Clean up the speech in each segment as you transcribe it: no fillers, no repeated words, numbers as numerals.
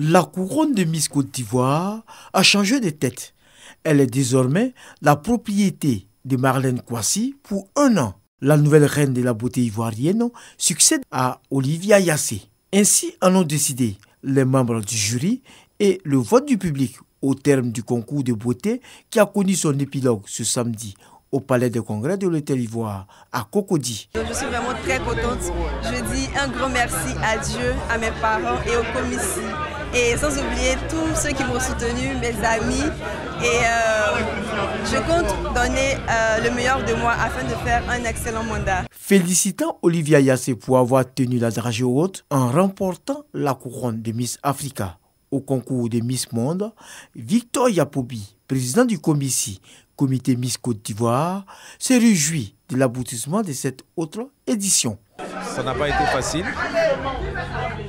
La couronne de Miss Côte d'Ivoire a changé de tête. Elle est désormais la propriété de Marlène Kouassi pour 1 an. La nouvelle reine de la beauté ivoirienne succède à Olivia Yassé. Ainsi en ont décidé les membres du jury et le vote du public au terme du concours de beauté qui a connu son épilogue ce samedi au Palais des Congrès de l'Hôtel Ivoire à Cocody. Je suis vraiment très contente. Je dis un grand merci à Dieu, à mes parents et aux commissions. Et sans oublier tous ceux qui m'ont soutenu, mes amis. Et je compte donner le meilleur de moi afin de faire un excellent mandat. Félicitant Olivia Yassé pour avoir tenu la dragée haute en remportant la couronne de Miss Africa. Au concours de Miss Monde, Victor Yapobi, président du comité Miss Côte d'Ivoire, se réjouit de l'aboutissement de cette autre édition. Ça n'a pas été facile.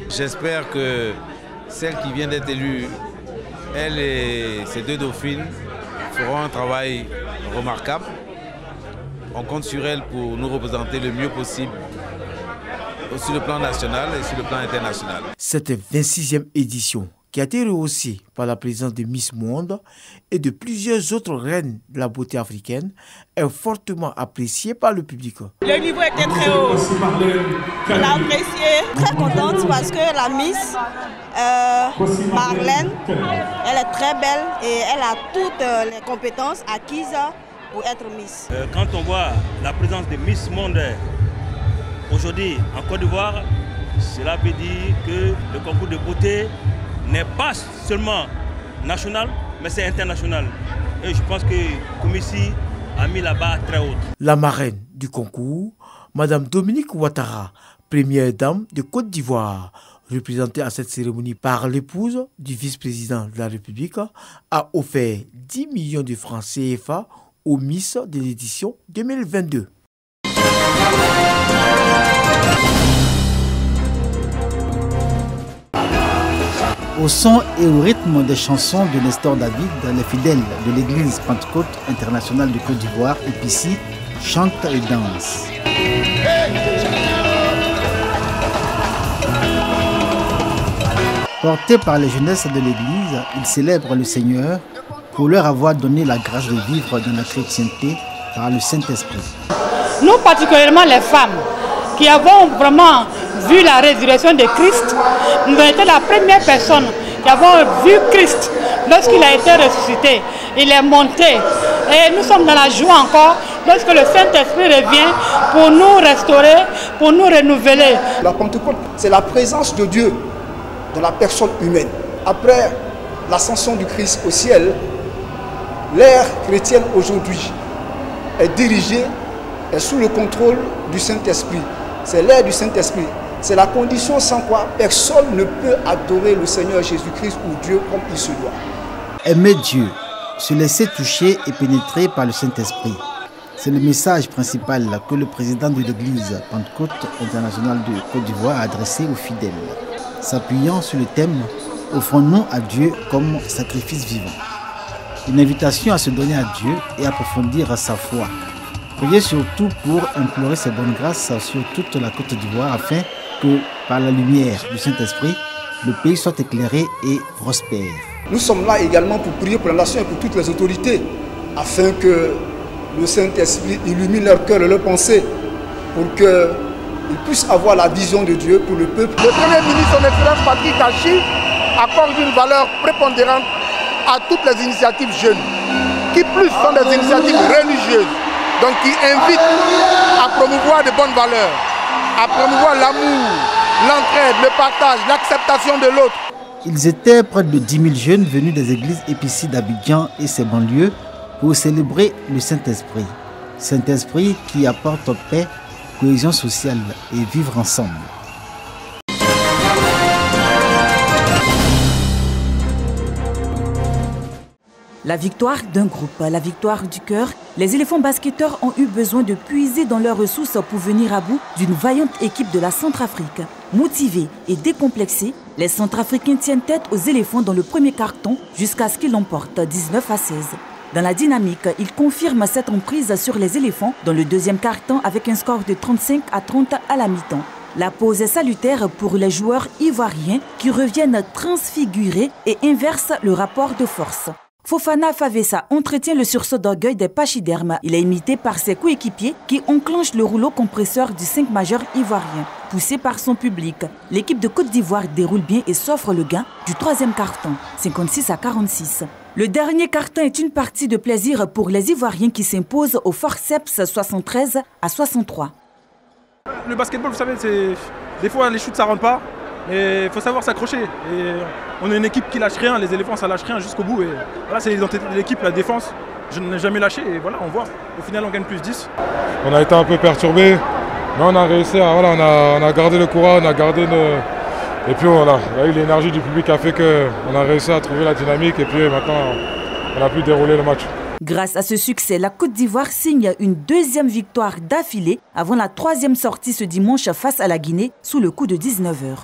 J'espère que celle qui vient d'être élue, elle et ses 2 dauphines feront un travail remarquable. On compte sur elle pour nous représenter le mieux possible sur le plan national et sur le plan international. Cette 26e édition, qui a été rehaussée par la présence de Miss Monde et de plusieurs autres reines de la beauté africaine, est fortement appréciée par le public. Le niveau était très haut. On l'a apprécié. Très contente parce que la Miss Marlène, elle est très belle et elle a toutes les compétences acquises pour être Miss. Quand on voit la présence de Miss Monde aujourd'hui en Côte d'Ivoire, cela veut dire que le concours de beauté n'est pas seulement national, mais c'est international. Et je pense que Komissi a mis la barre très haute. La marraine du concours, Madame Dominique Ouattara, première dame de Côte d'Ivoire, représentée à cette cérémonie par l'épouse du vice-président de la République, a offert 10 millions de francs CFA aux Miss de l'édition 2022. Au son et au rythme des chansons de Nestor David, les fidèles de l'église Pentecôte internationale de Côte d'Ivoire, EPICI, chantent et dansent. Portés par les jeunesses de l'église, ils célèbrent le Seigneur pour leur avoir donné la grâce de vivre dans la chrétienté par le Saint-Esprit. Nous, particulièrement les femmes, qui avons vraiment vu la résurrection de Christ, nous avons été la première personne qui avons vu Christ lorsqu'il a été ressuscité. Il est monté et nous sommes dans la joie encore lorsque le Saint-Esprit revient pour nous restaurer, pour nous renouveler. La Pentecôte, c'est la présence de Dieu dans la personne humaine. Après l'ascension du Christ au ciel, l'ère chrétienne aujourd'hui est dirigée et sous le contrôle du Saint-Esprit. C'est l'ère du Saint-Esprit. C'est la condition sans quoi personne ne peut adorer le Seigneur Jésus-Christ ou Dieu comme il se doit. Aimer Dieu, se laisser toucher et pénétrer par le Saint-Esprit. C'est le message principal que le président de l'église Pentecôte internationale de Côte d'Ivoire a adressé aux fidèles. S'appuyant sur le thème « Offrons-nous à Dieu comme sacrifice vivant ». Une invitation à se donner à Dieu et approfondir sa foi. Priez surtout pour implorer ses bonnes grâces sur toute la Côte d'Ivoire afin que, par la lumière du Saint-Esprit, le pays soit éclairé et prospère. Nous sommes là également pour prier pour la nation et pour toutes les autorités, afin que le Saint-Esprit illumine leur cœur et leur pensée, pour qu'ils puissent avoir la vision de Dieu pour le peuple. Le Premier ministre, son Excellence Patrick Tachi, accorde une valeur prépondérante à toutes les initiatives jeunes, qui plus sont des initiatives religieuses, donc qui invitent à promouvoir de bonnes valeurs, à promouvoir l'amour, l'entraide, le partage, l'acceptation de l'autre. Ils étaient près de 10 000 jeunes venus des églises épicies d'Abidjan et ses banlieues pour célébrer le Saint-Esprit. Saint-Esprit qui apporte paix, cohésion sociale et vivre ensemble. La victoire d'un groupe, la victoire du cœur, les éléphants basketteurs ont eu besoin de puiser dans leurs ressources pour venir à bout d'une vaillante équipe de la Centrafrique. Motivés et décomplexés, les Centrafricains tiennent tête aux éléphants dans le premier carton jusqu'à ce qu'ils l'emportent 19-16. Dans la dynamique, ils confirment cette emprise sur les éléphants dans le deuxième carton avec un score de 35-30 à la mi-temps. La pause est salutaire pour les joueurs ivoiriens qui reviennent transfigurés et inversent le rapport de force. Fofana Favessa entretient le sursaut d'orgueil des pachydermes. Il est imité par ses coéquipiers qui enclenchent le rouleau compresseur du 5 majeur ivoirien. Poussé par son public, l'équipe de Côte d'Ivoire déroule bien et s'offre le gain du troisième carton, 56-46. Le dernier carton est une partie de plaisir pour les Ivoiriens qui s'imposent au forceps 73-63. Le basketball, vous savez, des fois les shoots ça rentre pas, mais il faut savoir s'accrocher. Et on est une équipe qui lâche rien, les éléphants ça lâche rien jusqu'au bout. Et voilà, c'est l'identité de l'équipe, la défense. Je n'ai jamais lâché et voilà, on voit. Au final, on gagne plus 10. On a été un peu perturbé, mais on a réussi à, voilà, on a gardé le courage, on a gardé et puis on a eu l'énergie du public qui a fait qu'on a réussi à trouver la dynamique et puis maintenant on a pu dérouler le match. Grâce à ce succès, la Côte d'Ivoire signe une deuxième victoire d'affilée avant la troisième sortie ce dimanche face à la Guinée sous le coup de 19h.